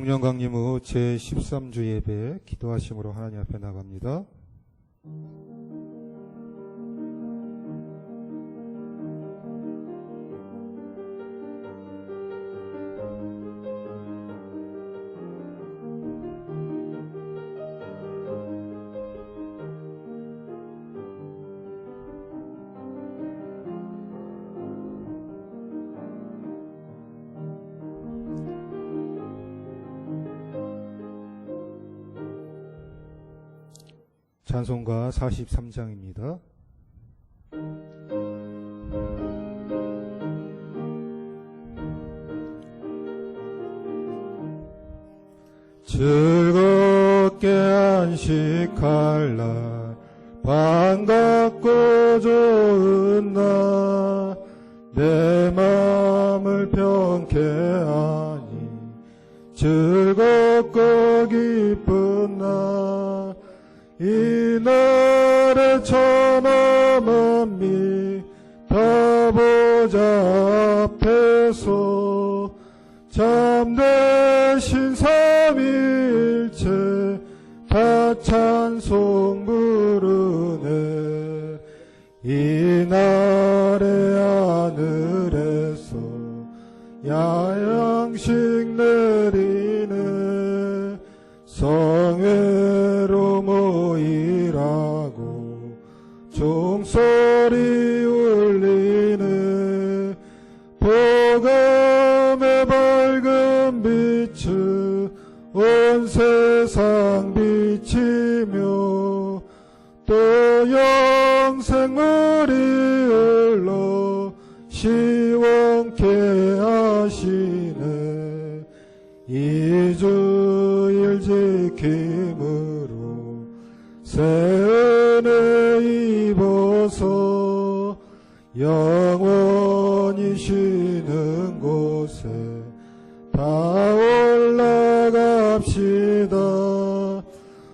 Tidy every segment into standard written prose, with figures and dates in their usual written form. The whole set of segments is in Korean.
성령 강림 후 제13주 예배 기도하심으로 하나님 앞에 나갑니다. 찬송가 43장입니다. 즐겁게 안식할 날 반갑고 좋은 날 내 맘을 평케 하니 즐겁고 기쁜 날 이 날에 천하만 믿다 보자 앞에서 참되신 삼위일체 다 찬송 부르네. 이 날에 하늘에서 야양식 내리네. 성회로 모이라고 종소리 울리네. 복음의 밝은 빛을 온 세상 비치며 또 영생물이 흘러 시원케 하시네. 이주일 지킴으로 새 은혜 입어서 영원히 쉬는 곳에 다 올라갑시다.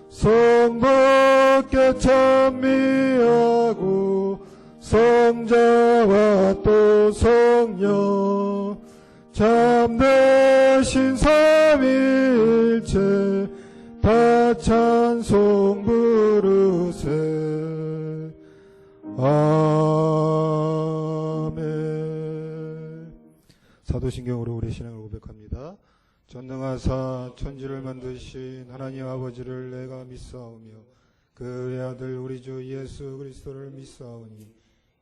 성밖에 찬미하고 성자와 또 성령 참되신 삼위일체 다 찬송 부르세. 아멘. 사도신경으로 우리 신앙을 고백합니다. 전능하사 천지를 만드신 하나님 아버지를 내가 믿사오며 그의 아들 우리 주 예수 그리스도를 믿사오니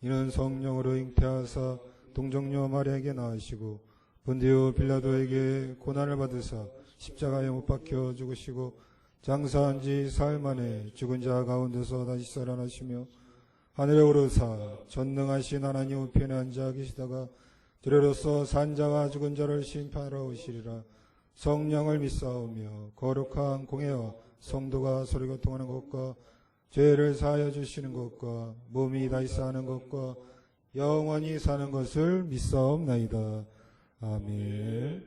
이는 성령으로 잉태하사 동정녀 마리아에게 낳으시고 본디오 빌라도에게 고난을 받으사 십자가에 못 박혀 죽으시고 장사한 지 사흘 만에 죽은 자 가운데서 다시 살아나시며 하늘에 오르사 전능하신 하나님 우편에 앉아 계시다가 들으로서 산자와 죽은 자를 심판하러 오시리라. 성령을 믿사오며 거룩한 공회와 성도가 서로 교통하는 것과 죄를 사하여 주시는 것과 몸이 다시 사는 것과 영원히 사는 것을 믿사옵나이다. 아멘.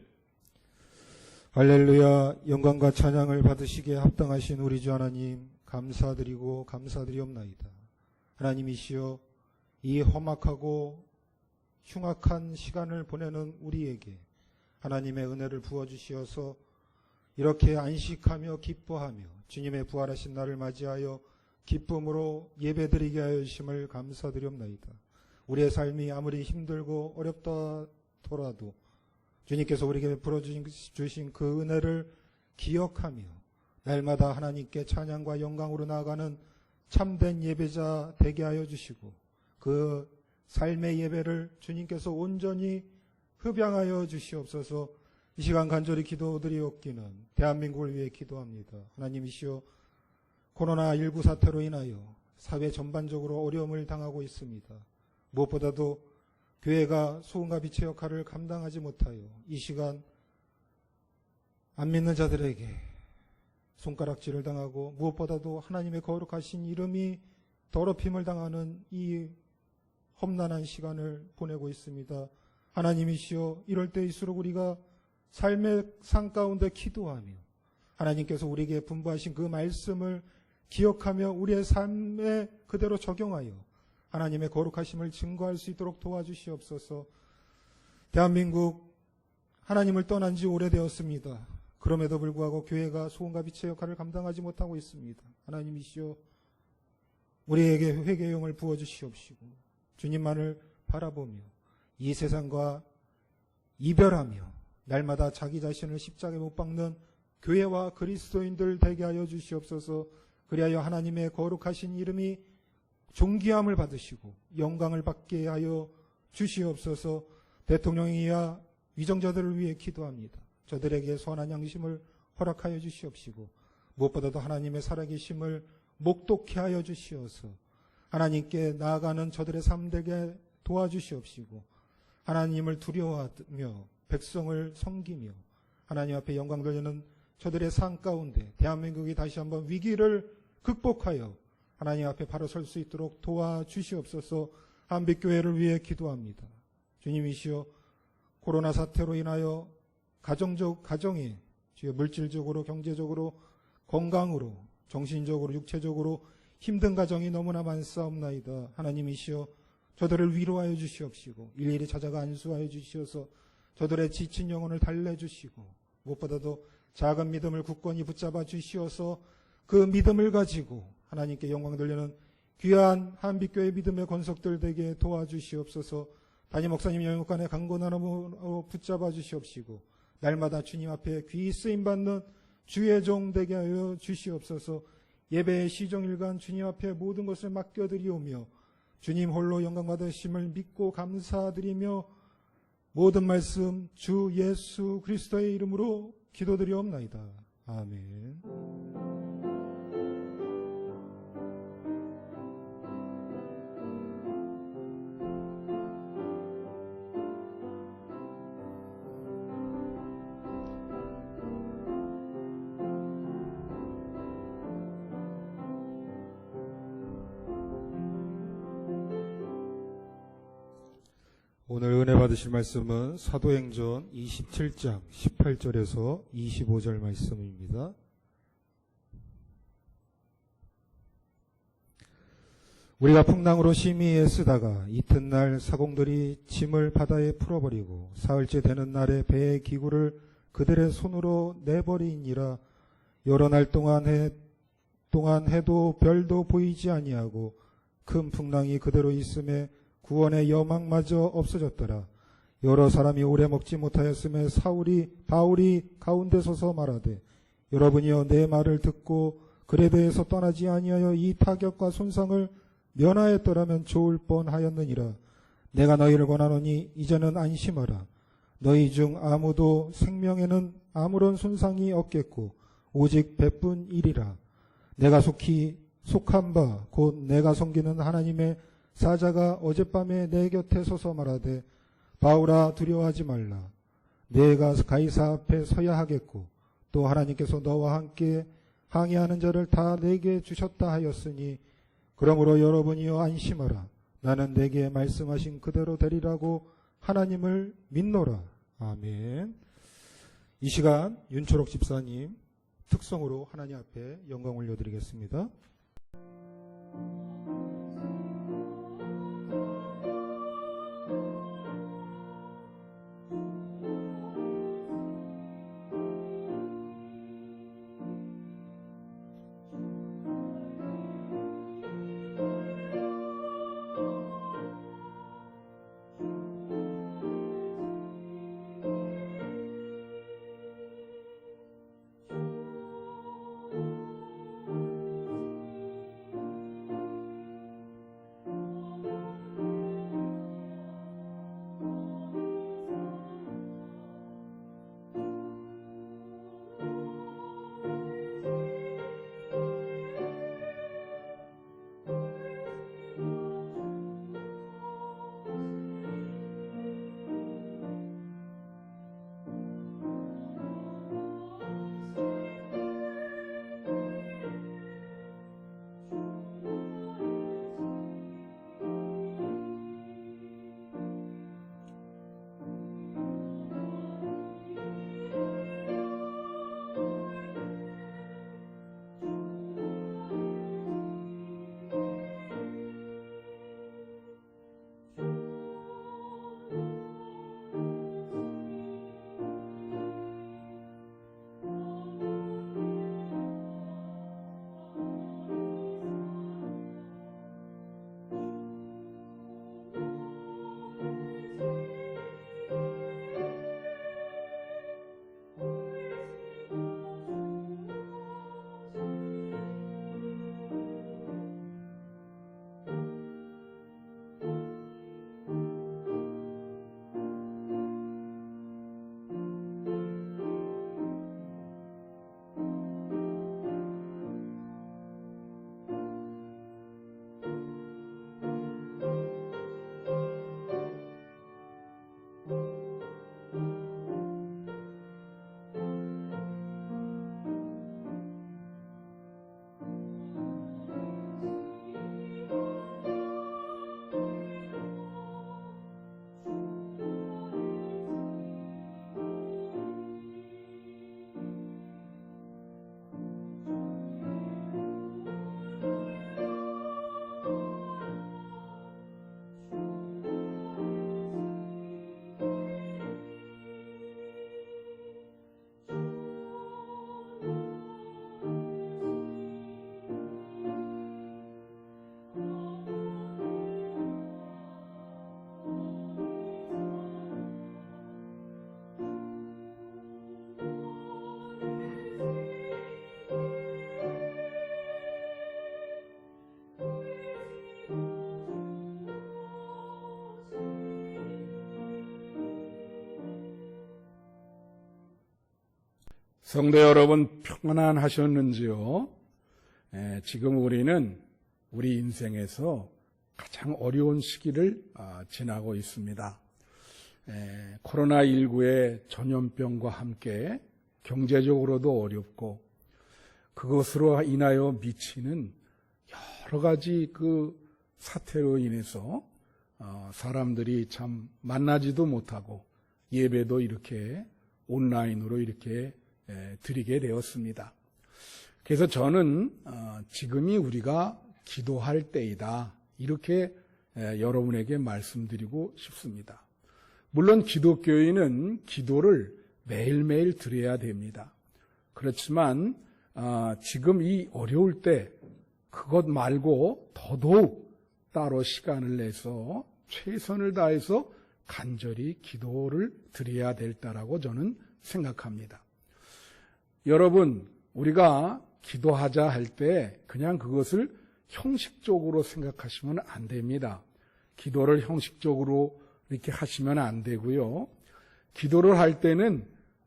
할렐루야. 영광과 찬양을 받으시기에 합당하신 우리 주 하나님 감사드리고 감사드리옵나이다. 하나님이시여, 이 험악하고 흉악한 시간을 보내는 우리에게 하나님의 은혜를 부어주시어서 이렇게 안식하며 기뻐하며 주님의 부활하신 날을 맞이하여 기쁨으로 예배드리게 하여 주심을 감사드리옵나이다. 우리의 삶이 아무리 힘들고 어렵다더라도 주님께서 우리에게 베풀어 주신 그 은혜를 기억하며 날마다 하나님께 찬양과 영광으로 나아가는 참된 예배자 되게 하여 주시고 그 삶의 예배를 주님께서 온전히 흡양하여 주시옵소서. 이 시간 간절히 기도드리옵기는 대한민국을 위해 기도합니다. 하나님이시여, 코로나19 사태로 인하여 사회 전반적으로 어려움을 당하고 있습니다. 무엇보다도 교회가 소금과 빛의 역할을 감당하지 못하여 이 시간 안 믿는 자들에게 손가락질을 당하고 무엇보다도 하나님의 거룩하신 이름이 더럽힘을 당하는 이 험난한 시간을 보내고 있습니다. 하나님이시여, 이럴 때일수록 우리가 삶의 상 가운데 기도하며 하나님께서 우리에게 분부하신 그 말씀을 기억하며 우리의 삶에 그대로 적용하여 하나님의 거룩하심을 증거할 수 있도록 도와주시옵소서. 대한민국 하나님을 떠난 지 오래되었습니다. 그럼에도 불구하고 교회가 소금과 빛의 역할을 감당하지 못하고 있습니다. 하나님이시여, 우리에게 회개의 영을 부어주시옵시고 주님만을 바라보며 이 세상과 이별하며 날마다 자기 자신을 십자가에 못 박는 교회와 그리스도인들 되게 하여 주시옵소서. 그리하여 하나님의 거룩하신 이름이 존귀함을 받으시고 영광을 받게 하여 주시옵소서. 대통령이야 위정자들을 위해 기도합니다. 저들에게 선한 양심을 허락하여 주시옵시고 무엇보다도 하나님의 살아계심을 목독케 하여 주시어서 하나님께 나아가는 저들의 삶 되게 도와주시옵시고 하나님을 두려워하며 백성을 섬기며 하나님 앞에 영광 돌리는 저들의 삶 가운데 대한민국이 다시 한번 위기를 극복하여 하나님 앞에 바로 설 수 있도록 도와주시옵소서. 한빛교회를 위해 기도합니다. 주님이시여, 코로나 사태로 인하여 가정에 주여 물질적으로 경제적으로 건강으로 정신적으로 육체적으로 힘든 가정이 너무나 많사옵나이다. 하나님이시여, 저들을 위로하여 주시옵시고 일일이 찾아가 안수하여 주시어서 저들의 지친 영혼을 달래주시고 무엇보다도 작은 믿음을 굳건히 붙잡아 주시어서 그 믿음을 가지고 하나님께 영광 돌리는 귀한 한빛교회 믿음의 권속들 되게 도와주시옵소서. 담임 목사님 영육간에 강건함으로 붙잡아 주시옵시고 날마다 주님 앞에 귀히 쓰임받는 주의 종 되게 하여 주시옵소서. 예배의 시종일관 주님 앞에 모든 것을 맡겨드리오며 주님 홀로 영광 받으심을 믿고 감사드리며 모든 말씀 주 예수 그리스도의 이름으로 기도드리옵나이다. 아멘. 오늘 은혜 받으실 말씀은 사도행전 27장 18절에서 25절 말씀입니다. 우리가 풍랑으로 심히 애쓰다가 이튿날 사공들이 짐을 바다에 풀어버리고 사흘째 되는 날에 배의 기구를 그들의 손으로 내버리니라. 여러 날 동안 해도 별도 보이지 아니하고 큰 풍랑이 그대로 있음에 구원의 여망마저 없어졌더라. 여러 사람이 오래 먹지 못하였음에 바울이 가운데 서서 말하되 여러분이여 내 말을 듣고 글에 대해서 떠나지 아니하여 이 타격과 손상을 면하였더라면 좋을 뻔하였느니라. 내가 너희를 권하노니 이제는 안심하라. 너희 중 아무도 생명에는 아무런 손상이 없겠고 오직 배뿐이리라. 내가 속한 바 곧 내가 섬기는 하나님의 사자가 어젯밤에 내 곁에 서서 말하되 바울아 두려워하지 말라. 내가 가이사 앞에 서야 하겠고 또 하나님께서 너와 함께 항의하는 자를 다 내게 주셨다 하였으니 그러므로 여러분이여 안심하라. 나는 내게 말씀하신 그대로 되리라고 하나님을 믿노라. 아멘. 이 시간 윤초록 집사님 특성으로 하나님 앞에 영광 올려드리겠습니다. 성도 여러분 평안하셨는지요? 지금 우리는 우리 인생에서 가장 어려운 시기를 지나고 있습니다. 코로나19의 전염병과 함께 경제적으로도 어렵고 그것으로 인하여 미치는 여러 가지 그 사태로 인해서 사람들이 참 만나지도 못하고 예배도 이렇게 온라인으로 이렇게 드리게 되었습니다. 그래서 저는 지금이 우리가 기도할 때이다 이렇게 여러분에게 말씀드리고 싶습니다. 물론 기독교인은 기도를 매일매일 드려야 됩니다. 그렇지만 지금 이 어려울 때 그것 말고 더더욱 따로 시간을 내서 최선을 다해서 간절히 기도를 드려야 될 때라고 저는 생각합니다. 여러분, 우리가 기도하자 할 때 그냥 그것을 형식적으로 생각하시면 안 됩니다. 기도를 형식적으로 이렇게 하시면 안 되고요. 기도를 할 때는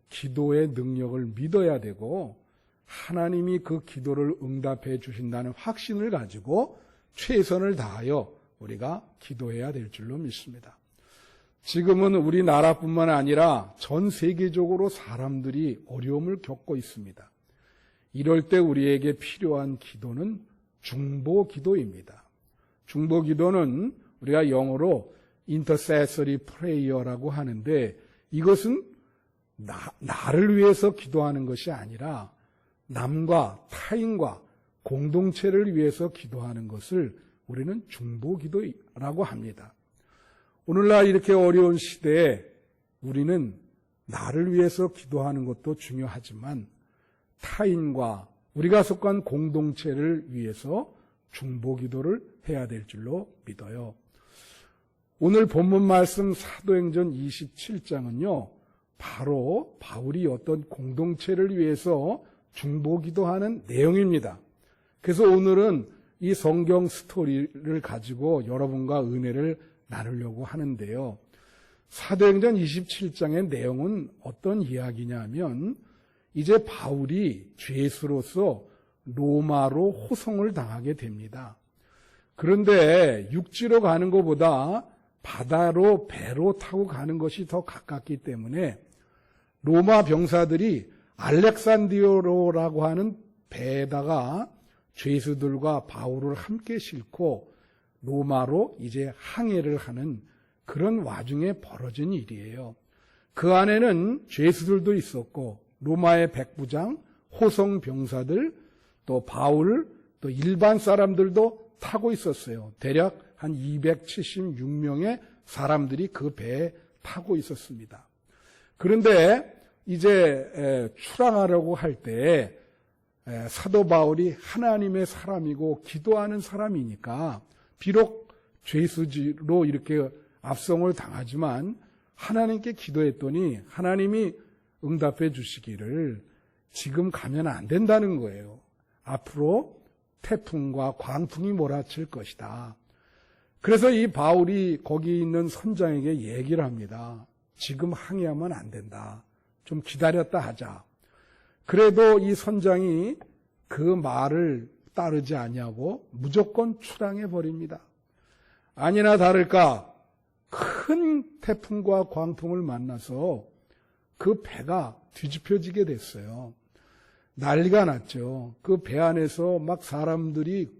기도의 능력을 믿어야 되고 하나님이 그 기도를 응답해 주신다는 확신을 가지고 최선을 다하여 우리가 기도해야 될 줄로 믿습니다. 지금은 우리나라뿐만 아니라 전 세계적으로 사람들이 어려움을 겪고 있습니다. 이럴 때 우리에게 필요한 기도는 중보 기도입니다. 중보 기도는 우리가 영어로 intercessory prayer라고 하는데 이것은 나를 위해서 기도하는 것이 아니라 남과 타인과 공동체를 위해서 기도하는 것을 우리는 중보 기도라고 합니다. 오늘날 이렇게 어려운 시대에 우리는 나를 위해서 기도하는 것도 중요하지만 타인과 우리가 속한 공동체를 위해서 중보 기도를 해야 될 줄로 믿어요. 오늘 본문 말씀 사도행전 27장은요. 바로 바울이 어떤 공동체를 위해서 중보 기도하는 내용입니다. 그래서 오늘은 이 성경 스토리를 가지고 여러분과 은혜를 나누려고 하는데요. 사도행전 27장의 내용은 어떤 이야기냐면 이제 바울이 죄수로서 로마로 호송을 당하게 됩니다. 그런데 육지로 가는 것보다 바다로 배로 타고 가는 것이 더 가깝기 때문에 로마 병사들이 알렉산드로라고 하는 배에다가 죄수들과 바울을 함께 싣고 로마로 이제 항해를 하는 그런 와중에 벌어진 일이에요. 그 안에는 죄수들도 있었고 로마의 백부장, 호송 병사들, 또 바울, 또 일반 사람들도 타고 있었어요. 대략 한 276명의 사람들이 그 배에 타고 있었습니다. 그런데 이제 출항하려고 할 때 사도 바울이 하나님의 사람이고 기도하는 사람이니까 비록 죄수지로 이렇게 압송을 당하지만 하나님께 기도했더니 하나님이 응답해 주시기를 지금 가면 안 된다는 거예요. 앞으로 태풍과 광풍이 몰아칠 것이다. 그래서 이 바울이 거기 있는 선장에게 얘기를 합니다. 지금 항해하면 안 된다. 좀 기다렸다 하자. 그래도 이 선장이 그 말을 따르지 아니하고 무조건 출항해 버립니다. 아니나 다를까 큰 태풍과 광풍을 만나서 그 배가 뒤집혀지게 됐어요. 난리가 났죠. 그 배 안에서 막 사람들이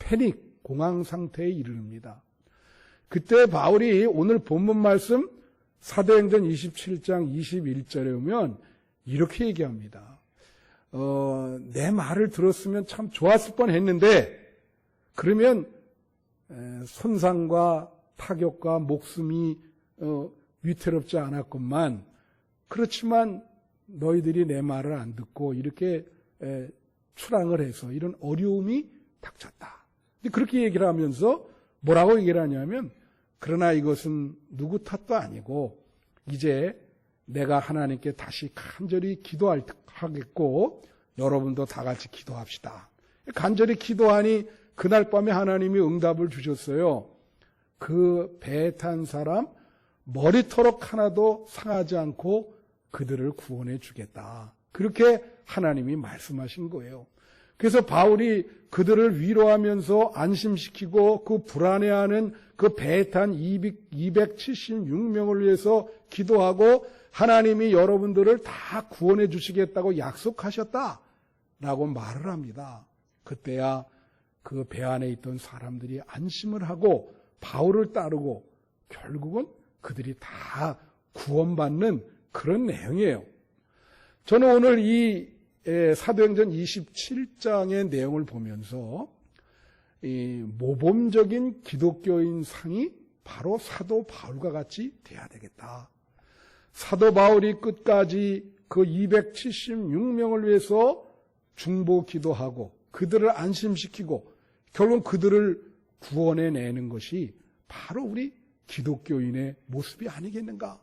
패닉, 공황 상태에 이르릅니다. 그때 바울이 오늘 본문 말씀 사도행전 27장 21절에 오면 이렇게 얘기합니다. 내 말을 들었으면 참 좋았을 뻔했는데 그러면 손상과 타격과 목숨이 위태롭지 않았건만 그렇지만 너희들이 내 말을 안 듣고 이렇게 출항을 해서 이런 어려움이 닥쳤다. 그렇게 얘기를 하면서 뭐라고 얘기를 하냐면 그러나 이것은 누구 탓도 아니고 이제 내가 하나님께 다시 간절히 기도하겠고 여러분도 다 같이 기도합시다. 간절히 기도하니 그날 밤에 하나님이 응답을 주셨어요. 그 배에 탄 사람 머리털럭 하나도 상하지 않고 그들을 구원해 주겠다. 그렇게 하나님이 말씀하신 거예요. 그래서 바울이 그들을 위로하면서 안심시키고 그 불안해하는 그 배에 탄 276명을 위해서 기도하고 하나님이 여러분들을 다 구원해 주시겠다고 약속하셨다라고 말을 합니다. 그때야 그 배 안에 있던 사람들이 안심을 하고 바울을 따르고 결국은 그들이 다 구원받는 그런 내용이에요. 저는 오늘 이 사도행전 27장의 내용을 보면서 이 모범적인 기독교인 상이 바로 사도 바울과 같이 돼야 되겠다. 사도 바울이 끝까지 그 276명을 위해서 중보 기도하고 그들을 안심시키고 결국 그들을 구원해내는 것이 바로 우리 기독교인의 모습이 아니겠는가.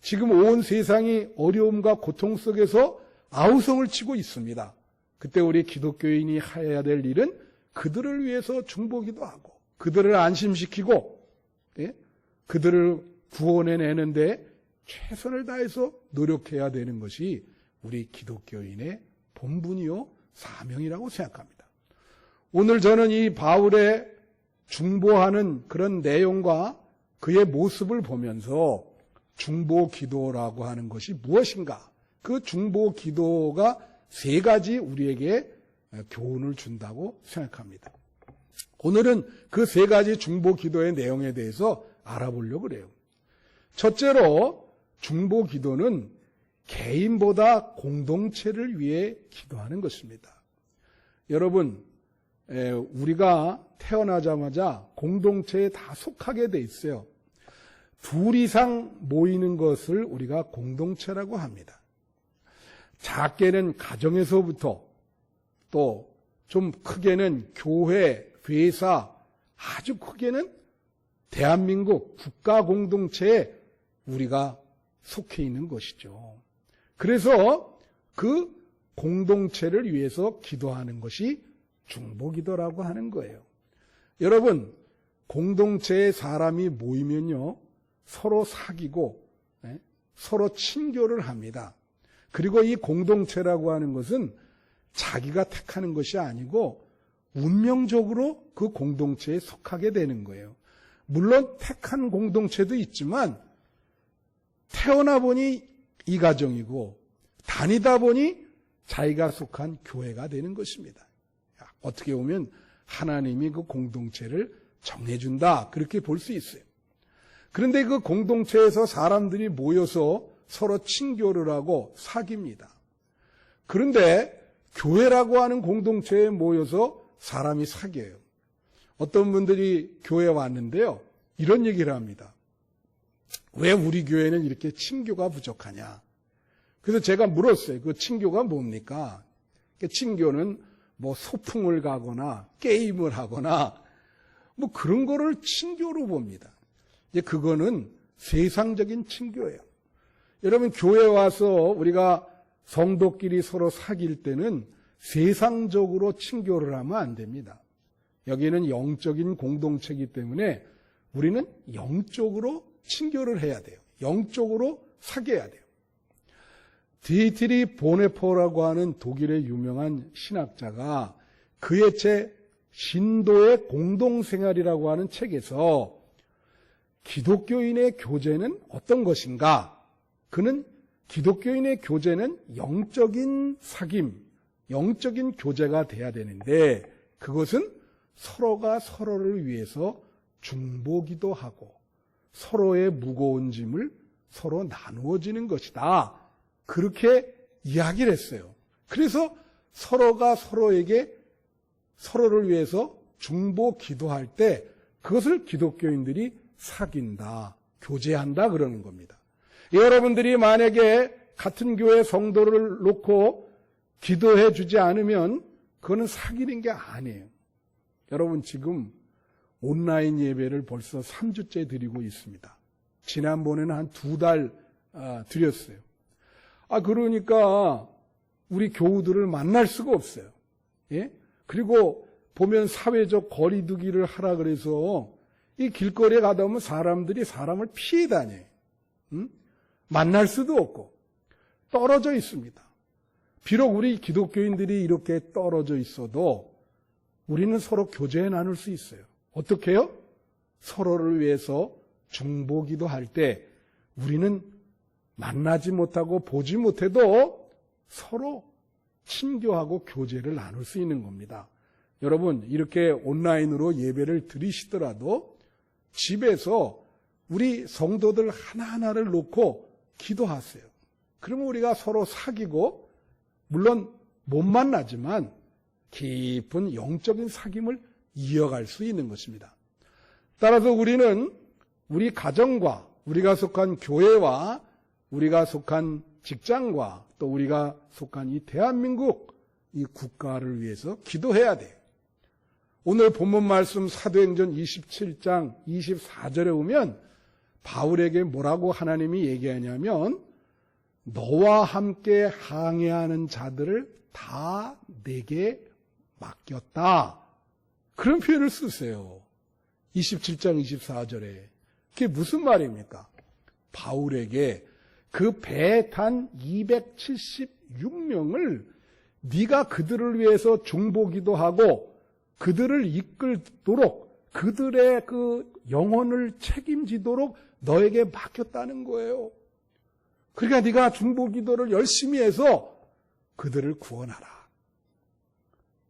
지금 온 세상이 어려움과 고통 속에서 아우성을 치고 있습니다. 그때 우리 기독교인이 해야 될 일은 그들을 위해서 중보기도하고 그들을 안심시키고 그들을 구원해내는데 최선을 다해서 노력해야 되는 것이 우리 기독교인의 본분이요 사명이라고 생각합니다. 오늘 저는 이 바울의 중보하는 그런 내용과 그의 모습을 보면서 중보기도라고 하는 것이 무엇인가? 그 중보기도가 세 가지 우리에게 교훈을 준다고 생각합니다. 오늘은 그 세 가지 중보기도의 내용에 대해서 알아보려고 그래요. 첫째로 중보기도는 개인보다 공동체를 위해 기도하는 것입니다. 여러분, 우리가 태어나자마자 공동체에 다 속하게 돼 있어요. 둘 이상 모이는 것을 우리가 공동체라고 합니다. 작게는 가정에서부터 또 좀 크게는 교회, 회사, 아주 크게는 대한민국 국가 공동체에 우리가 속해 있는 것이죠. 그래서 그 공동체를 위해서 기도하는 것이 중보기도라고 하는 거예요. 여러분, 공동체에 사람이 모이면요, 서로 사귀고 서로 친교를 합니다. 그리고 이 공동체라고 하는 것은 자기가 택하는 것이 아니고 운명적으로 그 공동체에 속하게 되는 거예요. 물론 택한 공동체도 있지만 태어나 보니 이 가정이고 다니다 보니 자기가 속한 교회가 되는 것입니다. 어떻게 보면 하나님이 그 공동체를 정해준다 그렇게 볼 수 있어요. 그런데 그 공동체에서 사람들이 모여서 서로 친교를 하고 사귑니다. 그런데 교회라고 하는 공동체에 모여서 사람이 사귀어요. 어떤 분들이 교회에 왔는데요, 이런 얘기를 합니다. 왜 우리 교회는 이렇게 친교가 부족하냐? 그래서 제가 물었어요. 그 친교가 뭡니까? 친교는 뭐 소풍을 가거나 게임을 하거나 뭐 그런 거를 친교로 봅니다. 이제 그거는 세상적인 친교예요. 여러분, 교회 와서 우리가 성도끼리 서로 사귈 때는 세상적으로 친교를 하면 안 됩니다. 여기는 영적인 공동체이기 때문에 우리는 영적으로 친교를 해야 돼요. 영적으로 사귀어야 돼요. 디트리 보네포라고 하는 독일의 유명한 신학자가 그의 책 신도의 공동생활이라고 하는 책에서 기독교인의 교제는 어떤 것인가? 그는 기독교인의 교제는 영적인 사귐, 영적인 교제가 돼야 되는데 그것은 서로가 서로를 위해서 중보기도하고 서로의 무거운 짐을 서로 나누어지는 것이다. 그렇게 이야기를 했어요. 그래서 서로가 서로에게 서로를 위해서 중보기도할 때 그것을 기독교인들이 사귄다, 교제한다 그러는 겁니다. 여러분들이 만약에 같은 교회 성도를 놓고 기도해 주지 않으면 그거는 사귀는 게 아니에요. 여러분, 지금 온라인 예배를 벌써 3주째 드리고 있습니다. 지난번에는 한 2달 드렸어요. 그러니까 우리 교우들을 만날 수가 없어요. 예? 그리고 보면 사회적 거리두기를 하라 그래서 이 길거리에 가다 보면 사람들이 사람을 피해 다녀요. 만날 수도 없고 떨어져 있습니다. 비록 우리 기독교인들이 이렇게 떨어져 있어도 우리는 서로 교제해 나눌 수 있어요. 어떻게 해요? 서로를 위해서 중보기도 할 때 우리는 만나지 못하고 보지 못해도 서로 친교하고 교제를 나눌 수 있는 겁니다. 여러분, 이렇게 온라인으로 예배를 드리시더라도 집에서 우리 성도들 하나하나를 놓고 기도하세요. 그러면 우리가 서로 사귀고, 물론 못 만나지만 깊은 영적인 사귐을 이어갈 수 있는 것입니다. 따라서 우리는 우리 가정과 우리가 속한 교회와 우리가 속한 직장과 또 우리가 속한 이 대한민국 이 국가를 위해서 기도해야 돼요. 오늘 본문 말씀 사도행전 27장 24절에 보면 바울에게 뭐라고 하나님이 얘기하냐면 너와 함께 항해하는 자들을 다 내게 맡겼다. 그런 표현을 쓰세요. 27장 24절에. 그게 무슨 말입니까? 바울에게 그 배에 탄 276명을 네가 그들을 위해서 중보기도 하고 그들을 이끌도록 그들의 그 영혼을 책임지도록 너에게 맡겼다는 거예요. 그러니까 네가 중보기도를 열심히 해서 그들을 구원하라.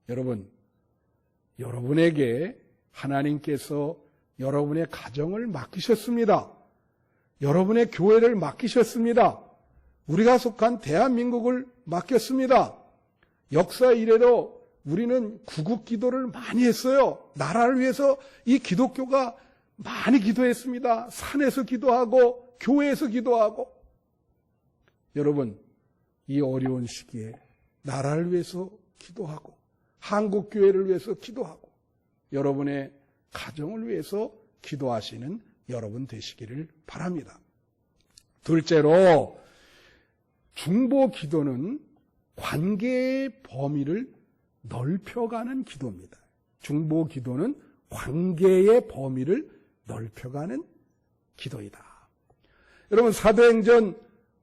여러분, 여러분에게 하나님께서 여러분의 가정을 맡기셨습니다. 여러분의 교회를 맡기셨습니다. 우리가 속한 대한민국을 맡겼습니다. 역사 이래로 우리는 구국 기도를 많이 했어요. 나라를 위해서 이 기독교가 많이 기도했습니다. 산에서 기도하고 교회에서 기도하고. 여러분, 이 어려운 시기에 나라를 위해서 기도하고 한국교회를 위해서 기도하고 여러분의 가정을 위해서 기도하시는 여러분 되시기를 바랍니다. 둘째로 중보 기도는 관계의 범위를 넓혀가는 기도입니다. 중보 기도는 관계의 범위를 넓혀가는 기도이다. 여러분 사도행전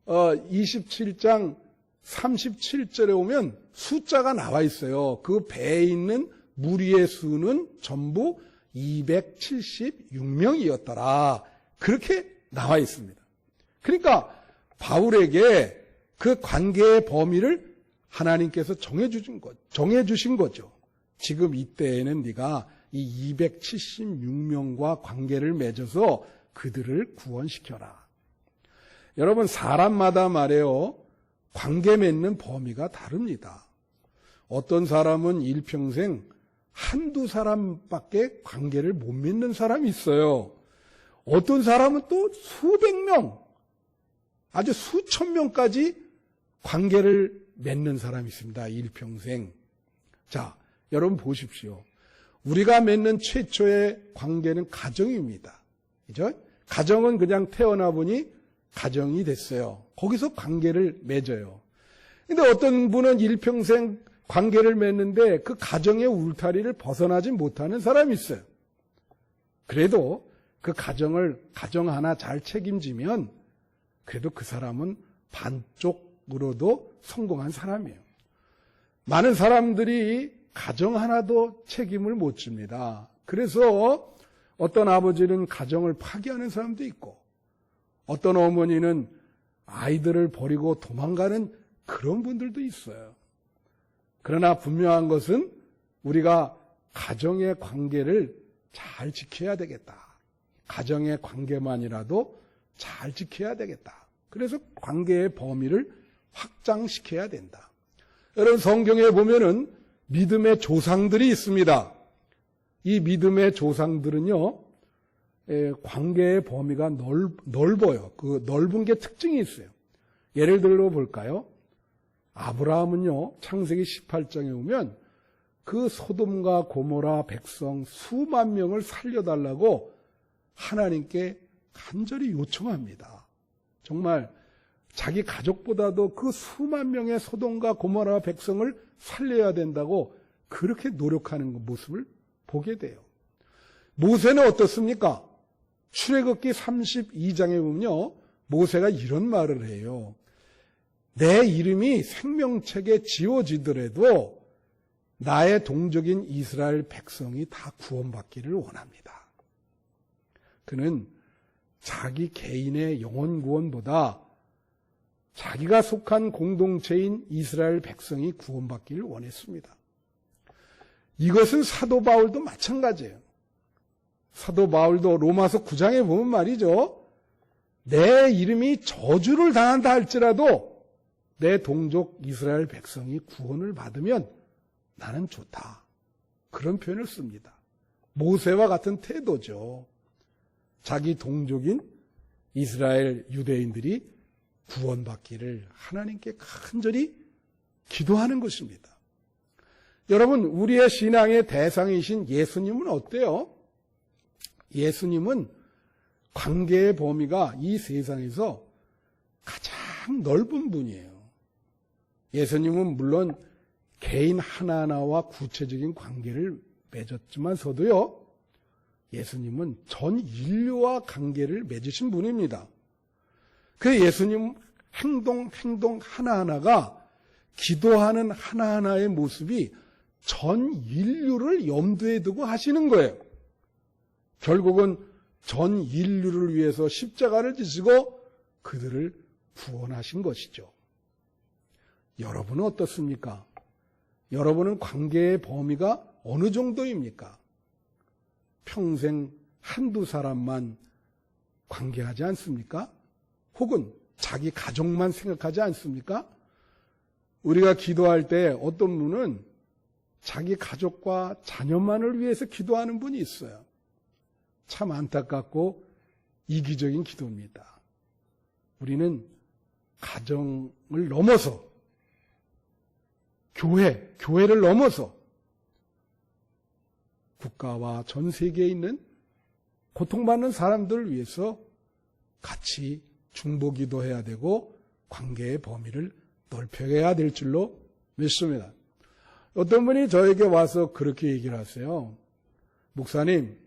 27장 37절에 오면 숫자가 나와 있어요. 그 배에 있는 무리의 수는 전부 276명이었더라. 그렇게 나와 있습니다. 그러니까 바울에게 그 관계의 범위를 하나님께서 정해주신 거죠. 지금 이때에는 네가 이 276명과 관계를 맺어서 그들을 구원시켜라. 여러분 사람마다 말이에요. 관계 맺는 범위가 다릅니다. 어떤 사람은 일평생 한두 사람밖에 관계를 못 맺는 사람이 있어요. 어떤 사람은 또 수백 명, 아주 수천 명까지 관계를 맺는 사람이 있습니다. 일평생. 자, 여러분 보십시오. 우리가 맺는 최초의 관계는 가정입니다. 그죠? 가정은 그냥 태어나 보니 가정이 됐어요. 거기서 관계를 맺어요. 근데 어떤 분은 일평생 관계를 맺는데 그 가정의 울타리를 벗어나지 못하는 사람이 있어요. 그래도 그 가정 하나 잘 책임지면 그래도 그 사람은 반쪽으로도 성공한 사람이에요. 많은 사람들이 가정 하나도 책임을 못 집니다. 그래서 어떤 아버지는 가정을 파기하는 사람도 있고 어떤 어머니는 아이들을 버리고 도망가는 그런 분들도 있어요. 그러나 분명한 것은 우리가 가정의 관계를 잘 지켜야 되겠다. 가정의 관계만이라도 잘 지켜야 되겠다. 그래서 관계의 범위를 확장시켜야 된다. 여러분 성경에 보면은 믿음의 조상들이 있습니다. 이 믿음의 조상들은요, 관계의 범위가 넓어요. 그 넓은 게 특징이 있어요. 예를 들어 볼까요? 아브라함은요, 창세기 18장에 보면 그 소돔과 고모라 백성 수만 명을 살려달라고 하나님께 간절히 요청합니다. 정말 자기 가족보다도 그 수만 명의 소돔과 고모라 백성을 살려야 된다고 그렇게 노력하는 모습을 보게 돼요. 모세는 어떻습니까? 출애굽기 32장에 보면요, 모세가 이런 말을 해요. 내 이름이 생명책에 지워지더라도 나의 동족인 이스라엘 백성이 다 구원받기를 원합니다. 그는 자기 개인의 영혼 구원보다 자기가 속한 공동체인 이스라엘 백성이 구원받기를 원했습니다. 이것은 사도 바울도 마찬가지예요. 사도 바울도 로마서 9장에 보면 말이죠. 내 이름이 저주를 당한다 할지라도 내 동족 이스라엘 백성이 구원을 받으면 나는 좋다. 그런 표현을 씁니다. 모세와 같은 태도죠. 자기 동족인 이스라엘 유대인들이 구원받기를 하나님께 간절히 기도하는 것입니다. 여러분, 우리의 신앙의 대상이신 예수님은 어때요? 예수님은 관계의 범위가 이 세상에서 가장 넓은 분이에요. 예수님은 물론 개인 하나하나와 구체적인 관계를 맺었지만서도요, 예수님은 전 인류와 관계를 맺으신 분입니다. 그 예수님 행동 하나하나가 기도하는 하나하나의 모습이 전 인류를 염두에 두고 하시는 거예요. 결국은 전 인류를 위해서 십자가를 지시고 그들을 구원하신 것이죠. 여러분은 어떻습니까? 여러분은 관계의 범위가 어느 정도입니까? 평생 한두 사람만 관계하지 않습니까? 혹은 자기 가족만 생각하지 않습니까? 우리가 기도할 때 어떤 분은 자기 가족과 자녀만을 위해서 기도하는 분이 있어요. 참 안타깝고 이기적인 기도입니다. 우리는 가정을 넘어서 교회를 넘어서 국가와 전 세계에 있는 고통받는 사람들을 위해서 같이 중보기도해야 되고 관계의 범위를 넓혀야 될 줄로 믿습니다. 어떤 분이 저에게 와서 그렇게 얘기를 하세요. 목사님,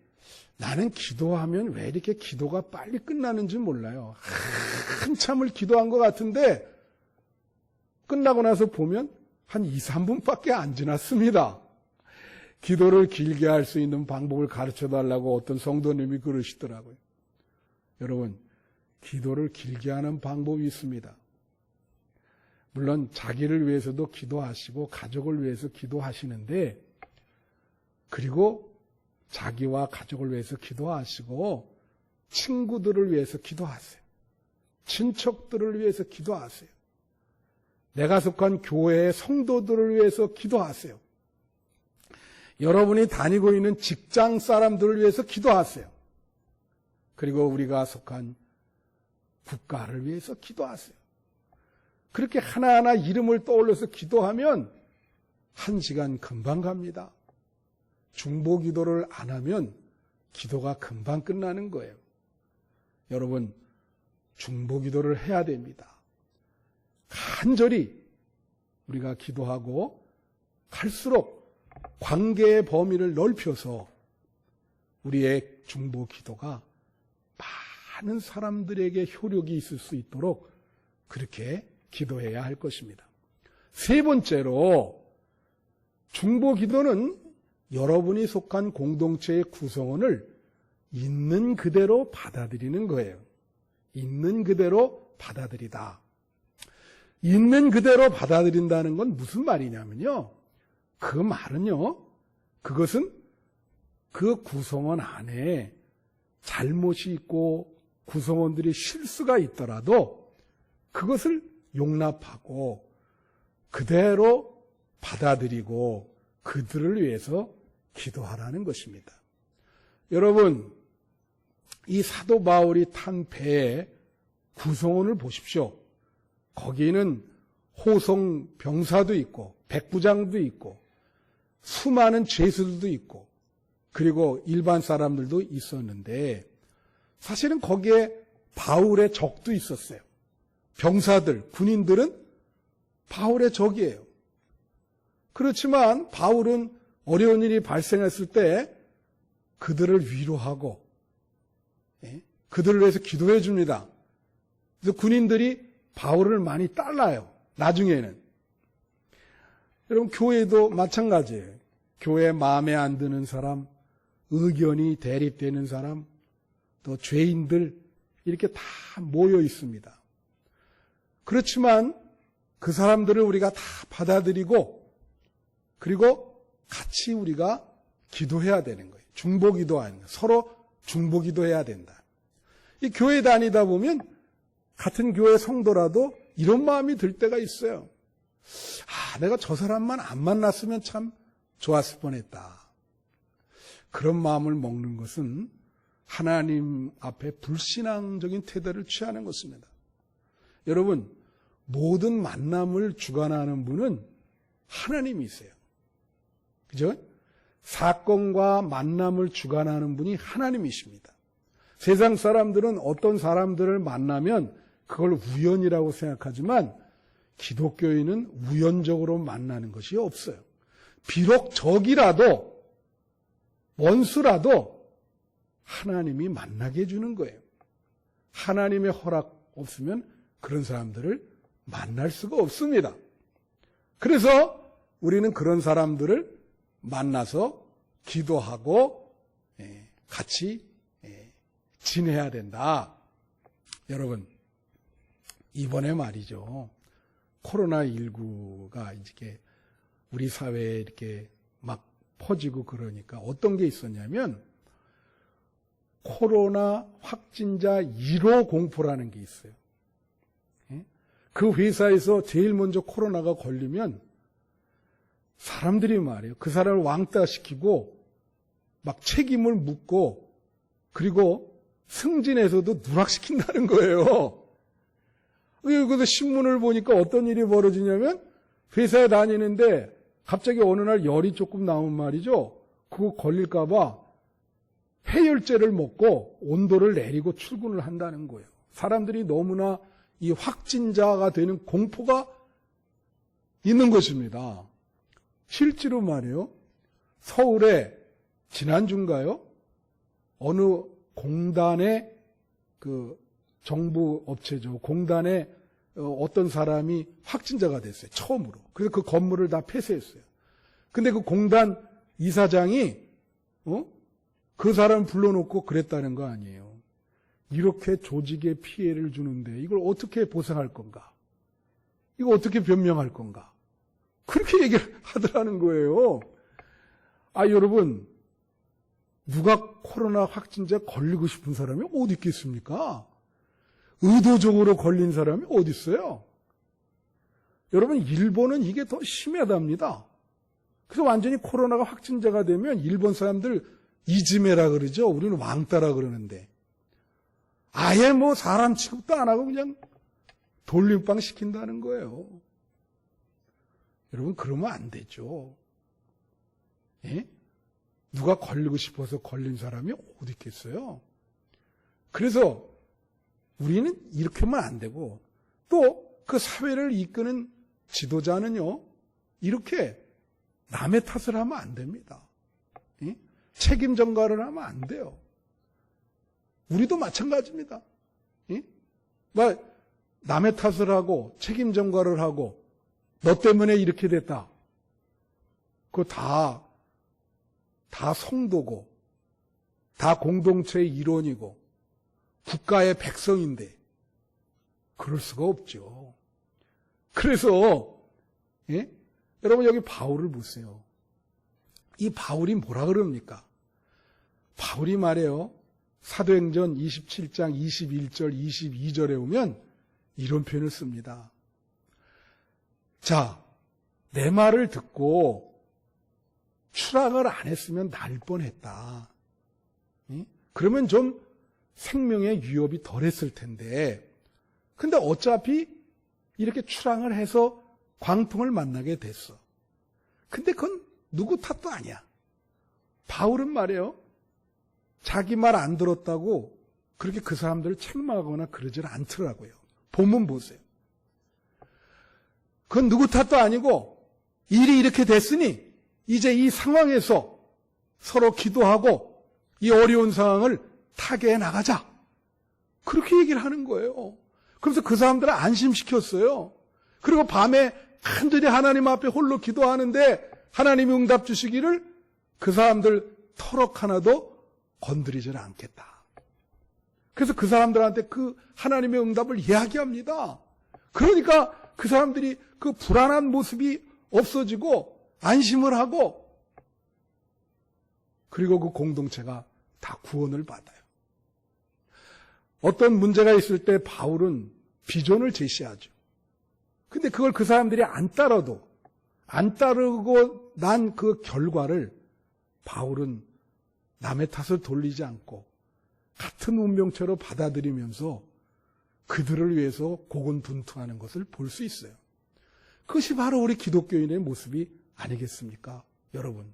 나는 기도하면 왜 이렇게 기도가 빨리 끝나는지 몰라요. 한참을 기도한 것 같은데 끝나고 나서 보면 한 2, 3분밖에 안 지났습니다. 기도를 길게 할 수 있는 방법을 가르쳐달라고 어떤 성도님이 그러시더라고요. 여러분, 기도를 길게 하는 방법이 있습니다. 물론 자기를 위해서도 기도하시고 가족을 위해서 기도하시는데, 그리고 자기와 가족을 위해서 기도하시고 친구들을 위해서 기도하세요. 친척들을 위해서 기도하세요. 내가 속한 교회의 성도들을 위해서 기도하세요. 여러분이 다니고 있는 직장 사람들을 위해서 기도하세요. 그리고 우리가 속한 국가를 위해서 기도하세요. 그렇게 하나하나 이름을 떠올려서 기도하면 1시간 금방 갑니다. 중보기도를 안 하면 기도가 금방 끝나는 거예요. 여러분, 중보기도를 해야 됩니다. 간절히 우리가 기도하고 갈수록 관계의 범위를 넓혀서 우리의 중보기도가 많은 사람들에게 효력이 있을 수 있도록 그렇게 기도해야 할 것입니다. 세 번째로, 중보기도는 여러분이 속한 공동체의 구성원을 있는 그대로 받아들이는 거예요. 있는 그대로 받아들이다. 있는 그대로 받아들인다는 건 무슨 말이냐면요. 그 말은요, 그것은 그 구성원 안에 잘못이 있고 구성원들이 실수가 있더라도 그것을 용납하고 그대로 받아들이고 그들을 위해서 기도하라는 것입니다. 여러분, 이 사도 바울이 탄 배의 구성원을 보십시오. 거기는 호송 병사도 있고 백부장도 있고 수많은 죄수들도 있고 그리고 일반 사람들도 있었는데, 사실은 거기에 바울의 적도 있었어요. 병사들, 군인들은 바울의 적이에요. 그렇지만 바울은 어려운 일이 발생했을 때 그들을 위로하고 그들을 위해서 기도해 줍니다. 그래서 군인들이 바울을 많이 따라요. 나중에는. 여러분, 교회도 마찬가지예요. 교회 마음에 안 드는 사람, 의견이 대립되는 사람, 또 죄인들, 이렇게 다 모여 있습니다. 그렇지만 그 사람들을 우리가 다 받아들이고, 그리고 같이 우리가 기도해야 되는 거예요. 중보기도 아니에요. 서로 중보기도 해야 된다. 이 교회 다니다 보면 같은 교회 성도라도 이런 마음이 들 때가 있어요. 내가 저 사람만 안 만났으면 참 좋았을 뻔했다. 그런 마음을 먹는 것은 하나님 앞에 불신앙적인 태도를 취하는 것입니다. 여러분, 모든 만남을 주관하는 분은 하나님이세요. 그죠? 사건과 만남을 주관하는 분이 하나님이십니다. 세상 사람들은 어떤 사람들을 만나면 그걸 우연이라고 생각하지만 기독교인은 우연적으로 만나는 것이 없어요. 비록 적이라도 원수라도 하나님이 만나게 해주는 거예요. 하나님의 허락 없으면 그런 사람들을 만날 수가 없습니다. 그래서 우리는 그런 사람들을 만나서 기도하고 같이 지내야 된다. 여러분, 이번에 말이죠. 코로나19가 이렇게 우리 사회에 이렇게 막 퍼지고 그러니까 어떤 게 있었냐면 코로나 확진자 1호 공포라는 게 있어요. 그 회사에서 제일 먼저 코로나가 걸리면 사람들이 말이에요. 그 사람을 왕따시키고 막 책임을 묻고 그리고 승진에서도 누락시킨다는 거예요. 그래서 신문을 보니까 어떤 일이 벌어지냐면 회사에 다니는데 갑자기 어느 날 열이 조금 나오면 말이죠. 그거 걸릴까 봐 해열제를 먹고 온도를 내리고 출근을 한다는 거예요. 사람들이 너무나 이 확진자가 되는 공포가 있는 것입니다. 실제로 말이에요. 서울에 지난주인가요? 어느 공단의 그 정부 업체죠. 공단에 어떤 사람이 확진자가 됐어요. 처음으로. 그래서 그 건물을 다 폐쇄했어요. 근데 그 공단 이사장이 그 사람 불러놓고 그랬다는 거 아니에요. 이렇게 조직에 피해를 주는데 이걸 어떻게 보상할 건가? 이거 어떻게 변명할 건가? 그렇게 얘기를 하더라는 거예요. 여러분, 누가 코로나 확진자 걸리고 싶은 사람이 어디 있겠습니까? 의도적으로 걸린 사람이 어디 있어요? 여러분, 일본은 이게 더 심하답니다. 그래서 완전히 코로나가 확진자가 되면 일본 사람들 이즈메라 그러죠. 우리는 왕따라 그러는데 아예 뭐 사람 취급도 안 하고 그냥 돌림방 시킨다는 거예요. 여러분, 그러면 안 되죠. 예? 누가 걸리고 싶어서 걸린 사람이 어디 있겠어요? 그래서 우리는 이렇게 하면 안 되고 또 그 사회를 이끄는 지도자는요, 이렇게 남의 탓을 하면 안 됩니다. 예? 책임 전가를 하면 안 돼요. 우리도 마찬가지입니다. 예? 남의 탓을 하고 책임 전가를 하고 너 때문에 이렇게 됐다. 그거 다 성도고 다 공동체의 일원이고 국가의 백성인데 그럴 수가 없죠. 그래서 여러분 여기 바울을 보세요. 이 바울이 뭐라 그럽니까? 바울이 말해요. 사도행전 27장 21절 22절에 오면 이런 표현을 씁니다. 자, 내 말을 듣고 추락을 안 했으면 날 뻔했다. 그러면 좀 생명의 위협이 덜했을 텐데 근데 어차피 이렇게 추락을 해서 광풍을 만나게 됐어. 근데 그건 누구 탓도 아니야. 바울은 말이에요. 자기 말 안 들었다고 그렇게 그 사람들을 책망하거나 그러질 않더라고요. 본문 보세요. 그건 누구 탓도 아니고 일이 이렇게 됐으니 이제 이 상황에서 서로 기도하고 이 어려운 상황을 타개해 나가자. 그렇게 얘기를 하는 거예요. 그래서 그 사람들을 안심시켰어요. 그리고 밤에 간절히 하나님 앞에 홀로 기도하는데 하나님이 응답 주시기를 그 사람들 터럭 하나도 건드리지는 않겠다. 그래서 그 사람들한테 그 하나님의 응답을 이야기합니다. 그러니까 그 사람들이 그 불안한 모습이 없어지고 안심을 하고 그리고 그 공동체가 다 구원을 받아요. 어떤 문제가 있을 때 바울은 비전을 제시하죠. 근데 그걸 그 사람들이 안 따르고 난 그 결과를 바울은 남의 탓을 돌리지 않고 같은 운명체로 받아들이면서 그들을 위해서 고군분투하는 것을 볼 수 있어요. 그것이 바로 우리 기독교인의 모습이 아니겠습니까? 여러분,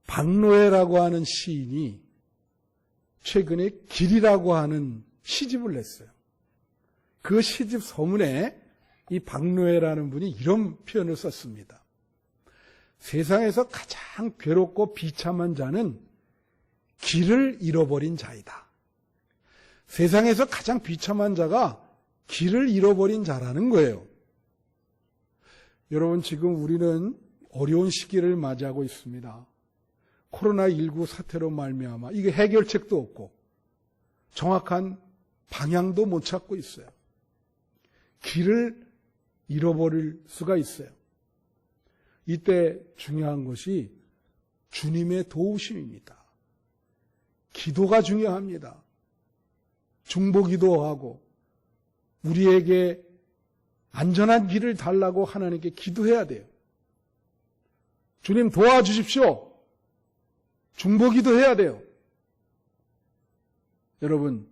박노해라고 하는 시인이 최근에 길이라고 하는 시집을 냈어요. 그 시집 서문에 이 박노해라는 분이 이런 표현을 썼습니다. 세상에서 가장 괴롭고 비참한 자는 길을 잃어버린 자이다. 세상에서 가장 비참한 자가 길을 잃어버린 자라는 거예요. 여러분, 지금 우리는 어려운 시기를 맞이하고 있습니다. 코로나19 사태로 말미암아 이게 해결책도 없고 정확한 방향도 못 찾고 있어요. 길을 잃어버릴 수가 있어요. 이때 중요한 것이 주님의 도우심입니다. 기도가 중요합니다. 중보기도하고 우리에게 안전한 길을 달라고 하나님께 기도해야 돼요. 주님 도와주십시오. 중보기도해야 돼요. 여러분,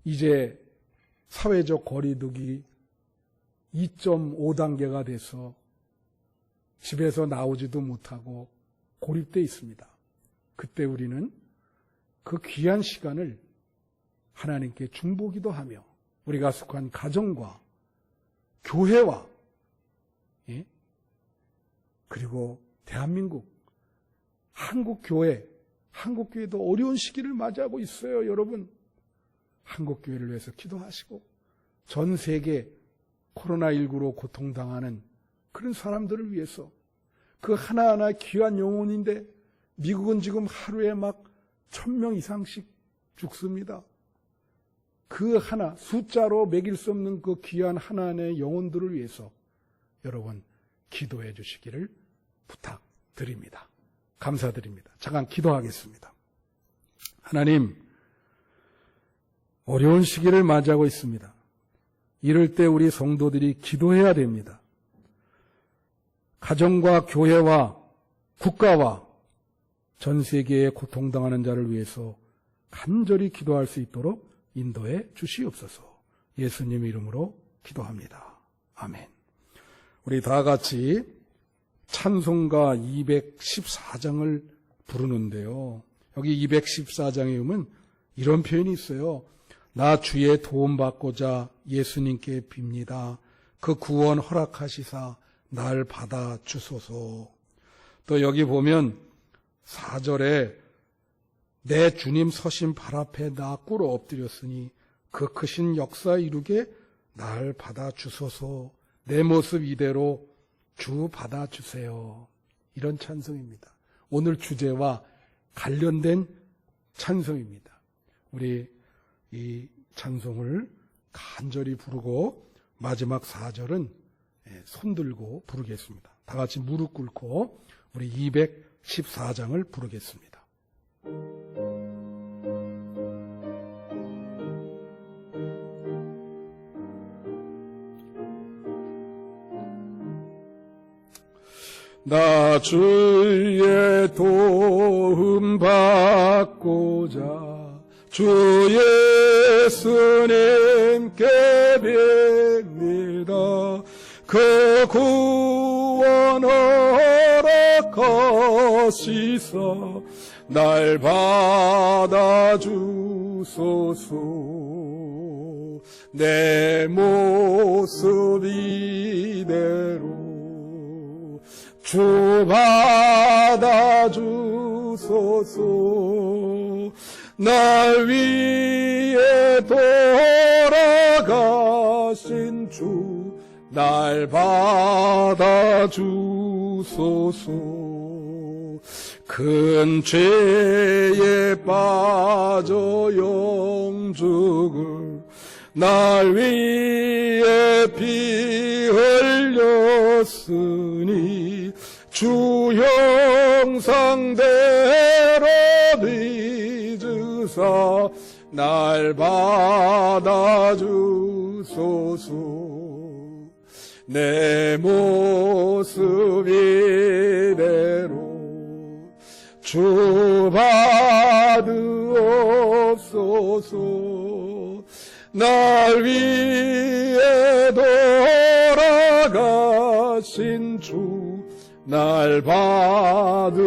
이제 사회적 거리두기 2.5단계가 돼서 집에서 나오지도 못하고 고립되어 있습니다. 그때 우리는 그 귀한 시간을 하나님께 중보기도하며 우리가 속한 가정과 교회와 그리고 대한민국 한국교회도 어려운 시기를 맞이하고 있어요. 여러분, 한국교회를 위해서 기도하시고 전 세계 코로나19로 고통당하는 그런 사람들을 위해서 그 하나하나 귀한 영혼인데 미국은 지금 하루에 막 1000명 이상씩 죽습니다. 그 하나 숫자로 매길 수 없는 그 귀한 하나하나의 영혼들을 위해서 여러분 기도해 주시기를 부탁드립니다. 감사드립니다. 잠깐 기도하겠습니다. 하나님, 어려운 시기를 맞이하고 있습니다. 이럴 때 우리 성도들이 기도해야 됩니다. 가정과 교회와 국가와 전 세계에 고통당하는 자를 위해서 간절히 기도할 수 있도록 인도해 주시옵소서. 예수님 이름으로 기도합니다. 아멘. 우리 다 같이 찬송가 214장을 부르는데요. 여기 214장에 보면 이런 표현이 있어요. 나 주의 도움 받고자 예수님께 빕니다. 그 구원 허락하시사 날 받아 주소서. 또 여기 보면 4절에 내 주님 서신 발 앞에 나 꿇어 엎드렸으니 그 크신 역사 이루게 날 받아 주소서. 내 모습 이대로 주 받아 주세요. 이런 찬송입니다. 오늘 주제와 관련된 찬송입니다. 우리 이 찬송을 간절히 부르고 마지막 4절은 손 들고 부르겠습니다. 다 같이 무릎 꿇고 우리 214장을 부르겠습니다. 나 주의 도움 받고자 주 예수님께 빕니다. 그 구원 허락하시사 날 받아 주소서. 내 모습 이대로 주 받아 주소서. 날 위해 돌아가신 날 받아주소서. 큰 죄에 빠져 영죽을 날 위해 피 흘렸으니 주 형상대로 믿으사 날 받아주소서. 내 모습 이대로 주 받으옵소서. 날 위해 돌아가신 주 날 받으옵소서.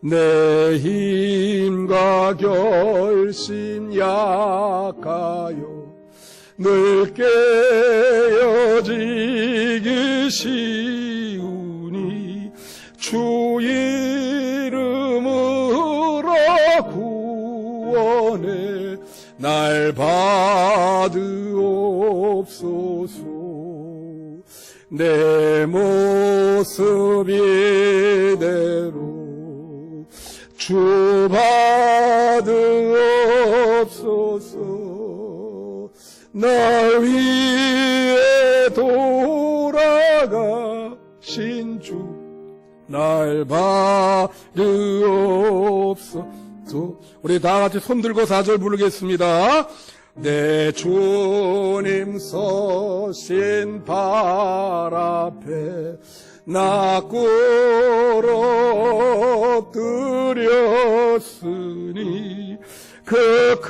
내 힘과 결심 약하여 늘 깨어지기 쉬우니 주 이름으로 구원해 날 받으옵소서. 내 모습 이대로 주 받으옵소서. 날 위해 돌아가신 주 날 받으옵소서. 우리 다 같이 손 들고 4절 부르겠습니다. 내 주님 서신 발 앞에 나 꿇어뜨렸으니 그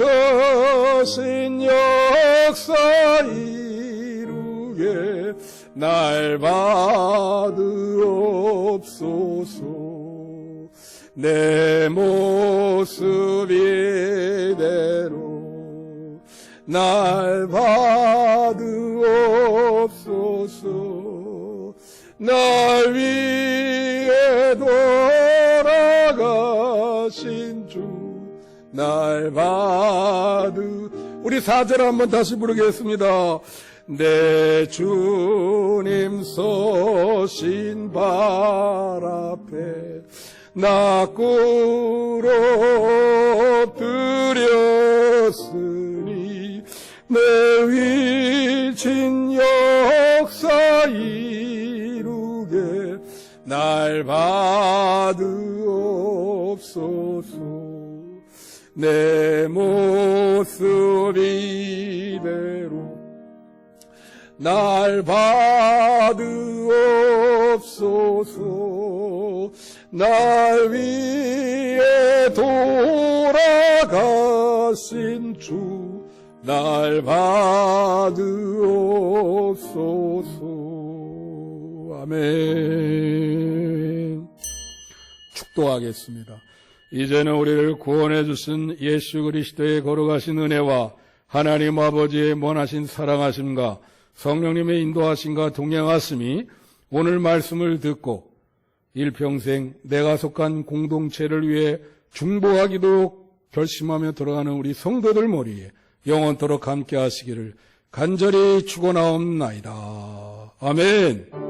크신 역사 이루게 날 받으옵소서. 내 모습 이대로 날 받으옵소서. 날 위해 돌아가신 주 날 우리 4절 한번 다시 부르겠습니다. 내 주님 서신 발 앞에 나 꿇어뜨렸으니 내 위친 역사 이루게 날 받으옵소서. 내 모습 이대로 날 받으옵소서. 날 위해 돌아가신 주 날 받으옵소서. 아멘. 축도하겠습니다. 이제는 우리를 구원해 주신 예수 그리스도의 걸어가신 은혜와 하나님 아버지의 원하신 사랑하심과 성령님의 인도하심과 동행하심이 오늘 말씀을 듣고 일평생 내가 속한 공동체를 위해 중보하기도 결심하며 들어가는 우리 성도들 머리에 영원토록 함께 하시기를 간절히 축원하옵나이다. 아멘.